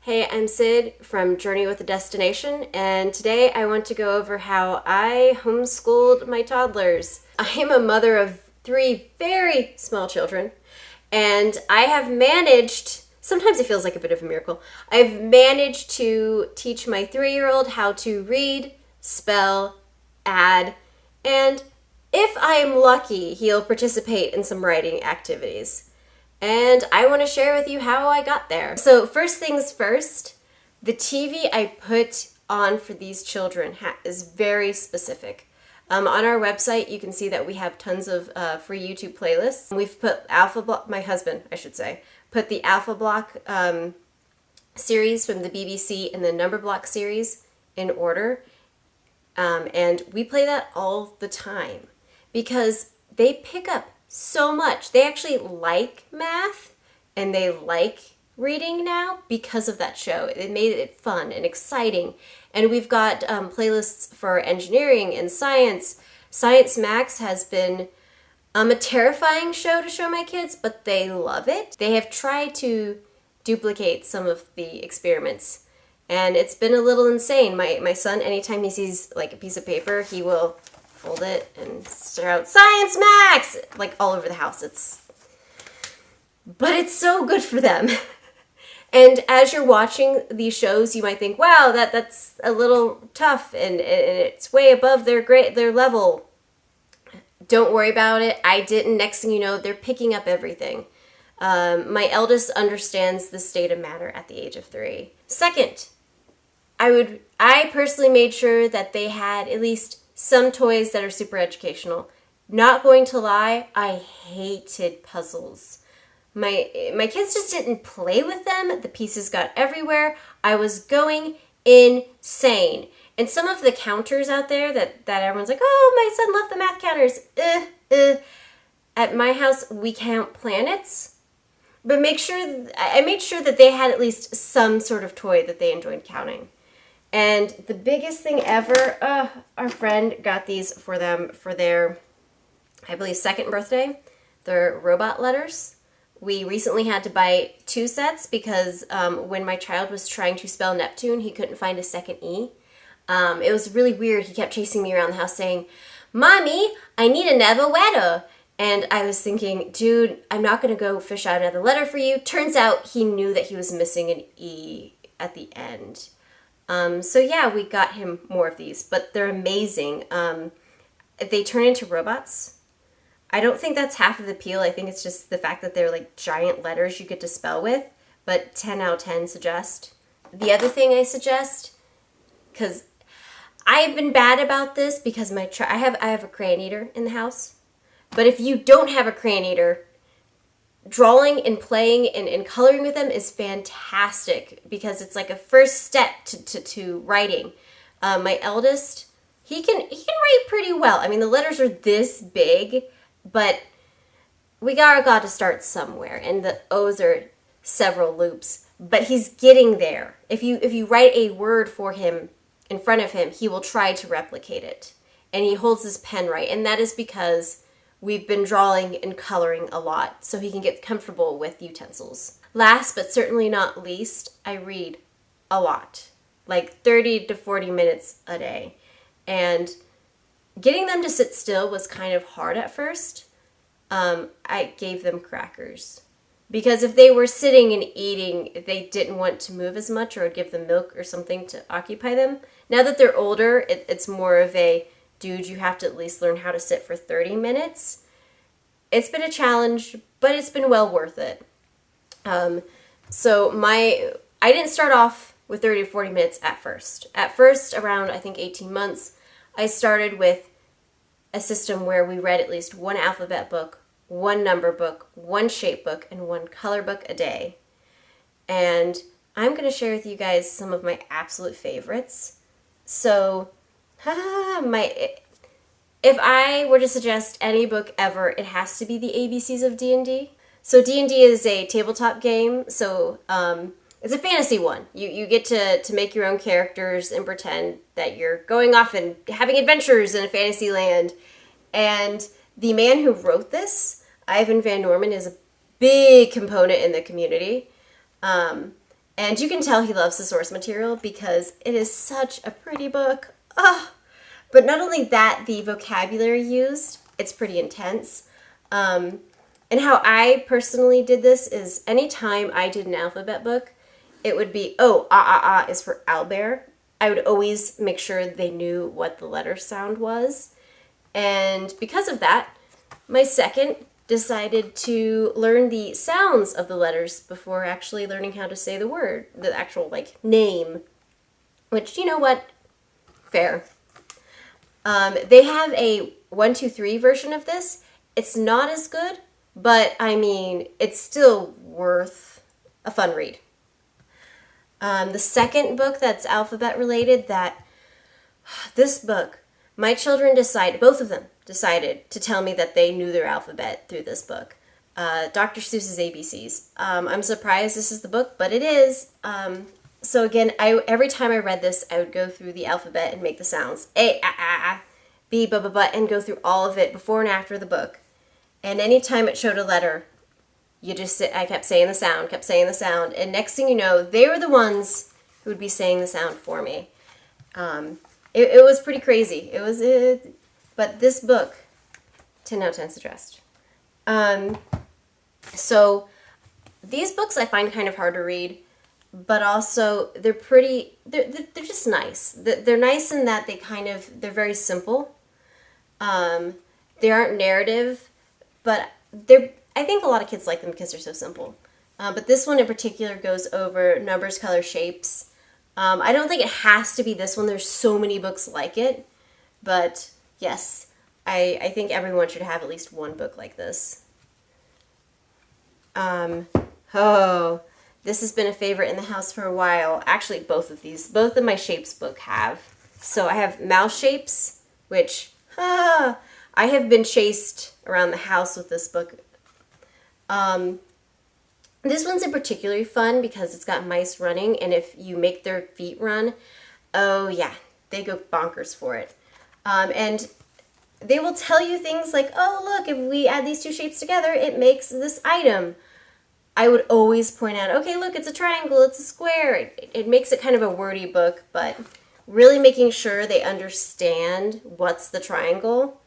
Hey, I'm Sid from Journey with a Destination, and today I want to go over how I homeschooled my toddlers. I am a mother of three very small children, and I have managed, sometimes it feels like a bit of a miracle, I've managed to teach my 3-year-old how to read, spell, add, and if I am lucky, he'll participate in some writing activities. And I want to share with you how I got there. So first things first, the TV I put on for these children is very specific. On our website, you can see that we have tons of free YouTube playlists. We've put Alpha Block, my husband, I should say, put the Alpha Block series from the BBC and the Number Block series in order. And we play that all the time because they pick up so much. They actually like math and they like reading now because of that show. It made it fun and exciting. And we've got playlists for engineering and science. Science Max has been a terrifying show to show my kids, but they love it. They have tried to duplicate some of the experiments, and it's been a little insane. My son, anytime he sees like a piece of paper, he will fold it and shout "Science Max" like all over the house. But it's so good for them. And as you're watching these shows, you might think, "Wow, that's a little tough, and it's way above their level." Don't worry about it. I didn't. Next thing you know, they're picking up everything. My eldest understands the state of matter at the age of 3. Second, I personally made sure that they had at least some toys that are super educational. Not going to lie, I hated puzzles. My kids just didn't play with them. The pieces got everywhere. I was going insane. And some of the counters out there that everyone's like, "Oh, my son loved the math counters." At my house, we count planets. But I made sure that they had at least some sort of toy that they enjoyed counting. And the biggest thing ever, our friend got these for them for their, I believe, 2nd birthday. They're robot letters. We recently had to buy 2 sets because when my child was trying to spell Neptune, he couldn't find a second E. It was really weird. He kept chasing me around the house saying, "Mommy, I need another letter." And I was thinking, dude, I'm not going to go fish out another letter for you. Turns out he knew that he was missing an E at the end. So yeah, we got him more of these, but they're amazing. They turn into robots. I don't think that's half of the appeal. I think it's just the fact that they're like giant letters you get to spell with, but 10 out of 10 suggest. The other thing I suggest, because I've been bad about this because I have a crayon eater in the house, but if you don't have a crayon eater, drawing and playing and coloring with them is fantastic because it's like a first step to writing. My eldest, he can write pretty well. I mean, the letters are this big, but we got to start somewhere, and the O's are several loops. But he's getting there. If you write a word for him in front of him, he will try to replicate it, and he holds his pen right, and that is because we've been drawing and coloring a lot so he can get comfortable with utensils. Last but certainly not least, I read a lot, like 30 to 40 minutes a day. And getting them to sit still was kind of hard at first. I gave them crackers because if they were sitting and eating, they didn't want to move as much, or I'd give them milk or something to occupy them. Now that they're older, it's more of a, dude, you have to at least learn how to sit for 30 minutes. It's been a challenge, but it's been well worth it. So I didn't start off with 30 to 40 minutes at first. At first, around, I think, 18 months, I started with a system where we read at least 1 alphabet book, 1 number book, 1 shape book, and 1 color book a day. And I'm going to share with you guys some of my absolute favorites. So, if I were to suggest any book ever, it has to be the ABCs of D&D. So D&D is a tabletop game, so it's a fantasy one. You get to make your own characters and pretend that you're going off and having adventures in a fantasy land. And the man who wrote this, Ivan Van Norman, is a big component in the community. And you can tell he loves the source material because it is such a pretty book. Ah! But not only that, the vocabulary used, it's pretty intense. And how I personally did this is anytime I did an alphabet book, it would be, is for owlbear. I would always make sure they knew what the letter sound was. And because of that, my second decided to learn the sounds of the letters before actually learning how to say the word, the actual, like, name. Which, you know what? Fair. They have a 1, 2, 3 version of this. It's not as good, but I mean, it's still worth a fun read. The second book that's alphabet related, this book, my children both of them decided to tell me that they knew their alphabet through this book. Dr. Seuss's ABCs. I'm surprised this is the book, but it is. So again, every time I read this, I would go through the alphabet and make the sounds. A, B, B, B, B, and go through all of it before and after the book. And anytime it showed a letter, I kept saying the sound, and next thing you know, they were the ones who would be saying the sound for me. It was pretty crazy. But this book, 10 out of 10 suggest. So these books I find kind of hard to read, but also they're just nice. They're nice in that they're very simple. They aren't narrative, but I think a lot of kids like them because they're so simple. But this one in particular goes over numbers, colors, shapes. I don't think it has to be this one. There's so many books like it. But yes, I think everyone should have at least one book like this. This has been a favorite in the house for a while. Actually, both of my shapes book have. So I have mouse shapes, which I have been chased around the house with this book. This one's in particularly fun because it's got mice running, and if you make their feet run, oh yeah, they go bonkers for it. And they will tell you things like, oh look, if we add these two shapes together, it makes this item. I would always point out, okay, look, it's a triangle, it's a square. It makes it kind of a wordy book, but really making sure they understand what's the triangle.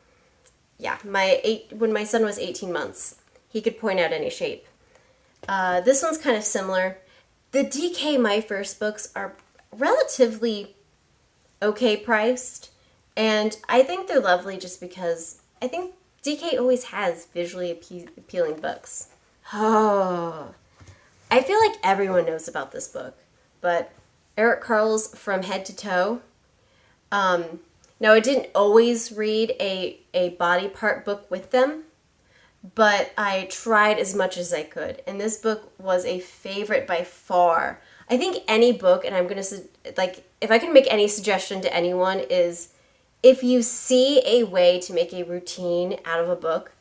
Yeah, when my son was 18 months, he could point out any shape. This one's kind of similar. The DK My First books are relatively okay priced, and I think they're lovely just because I think DK always has visually appealing books. Oh, I feel like everyone knows about this book, but Eric Carle's From Head to Toe. Now, I didn't always read a body part book with them, but I tried as much as I could, and this book was a favorite by far. I think any book, and I'm going to, if I can make any suggestion to anyone, is if you see a way to make a routine out of a book,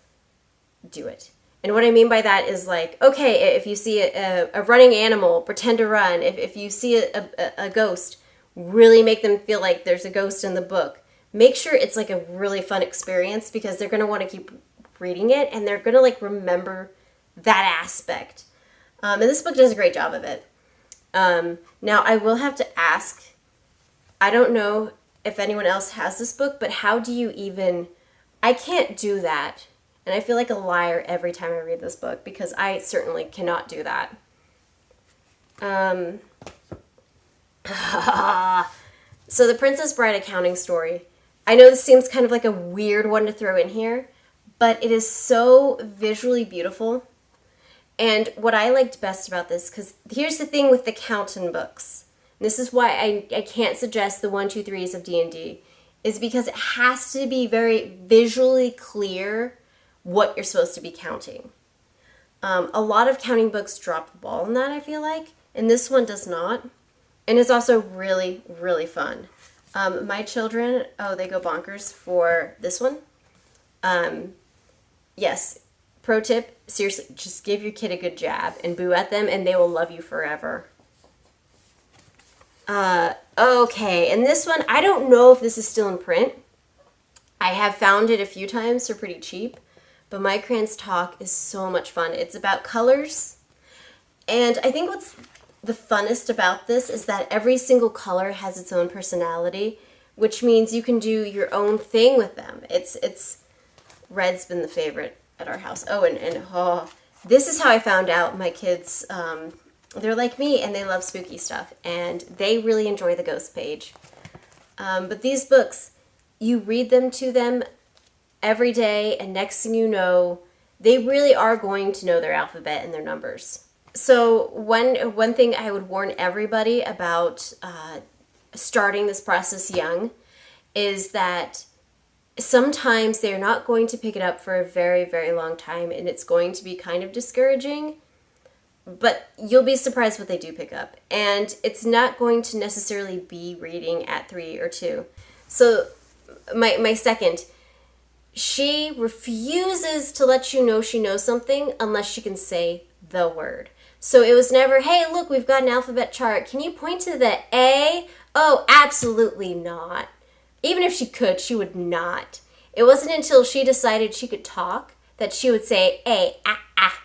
do it. And what I mean by that is okay, if you see a running animal, pretend to run. If you see a ghost, really make them feel like there's a ghost in the book. Make sure it's a really fun experience because they're going to want to keep reading it and they're going to remember that aspect. And this book does a great job of it. Now, I will have to ask, I don't know if anyone else has this book, but how do you I can't do that. And I feel like a liar every time I read this book because I certainly cannot do that. So The Princess Bride accounting story. I know this seems kind of like a weird one to throw in here, but it is so visually beautiful. And what I liked best about this, because here's the thing with the Countin books. This is why I can't suggest the 1, 2, 3s of D&D, is because it has to be very visually clear what you're supposed to be counting. A lot of counting books drop the ball in that, I feel like, and this one does not. And it's also really, really fun. My children, they go bonkers for this one. Yes, pro tip, seriously, just give your kid a good jab and boo at them and they will love you forever. Okay, and this one, I don't know if this is still in print. I have found it a few times for pretty cheap. But My Crayons Talk is so much fun. It's about colors. And I think what's the funnest about this is that every single color has its own personality, which means you can do your own thing with them. It's red's been the favorite at our house. Oh, and this is how I found out my kids, they're like me and they love spooky stuff, and they really enjoy the ghost page. But these books, you read them to them every day, and next thing you know, they really are going to know their alphabet and their numbers. So one thing I would warn everybody about starting this process young is that sometimes they're not going to pick it up for a very, very long time, and it's going to be kind of discouraging, but you'll be surprised what they do pick up. And it's not going to necessarily be reading at 3 or 2. So my second, she refuses to let you know she knows something unless she can say the word. So it was never, hey, look, we've got an alphabet chart. Can you point to the A? Oh, absolutely not. Even if she could, she would not. It wasn't until she decided she could talk that she would say A, ah, ah.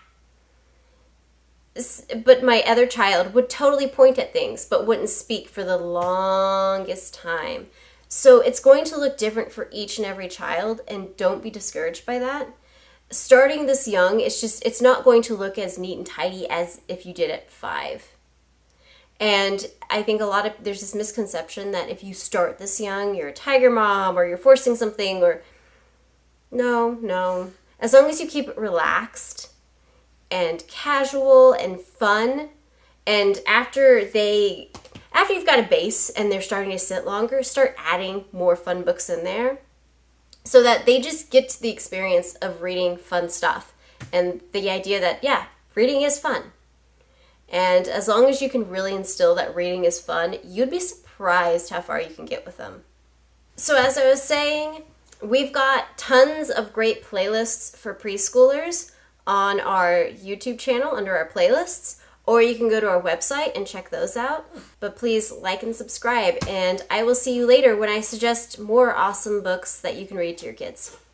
But my other child would totally point at things, but wouldn't speak for the longest time. So it's going to look different for each and every child, and don't be discouraged by that. Starting this young, it's not going to look as neat and tidy as if you did at 5. And I think there's this misconception that if you start this young, you're a tiger mom or you're forcing something, or no. As long as you keep it relaxed and casual and fun, and after you've got a base and they're starting to sit longer, start adding more fun books in there so that they just get to the experience of reading fun stuff and the idea that, yeah, reading is fun. And as long as you can really instill that reading is fun, you'd be surprised how far you can get with them. So as I was saying, we've got tons of great playlists for preschoolers on our YouTube channel under our playlists, or you can go to our website and check those out. But please like and subscribe, and I will see you later when I suggest more awesome books that you can read to your kids.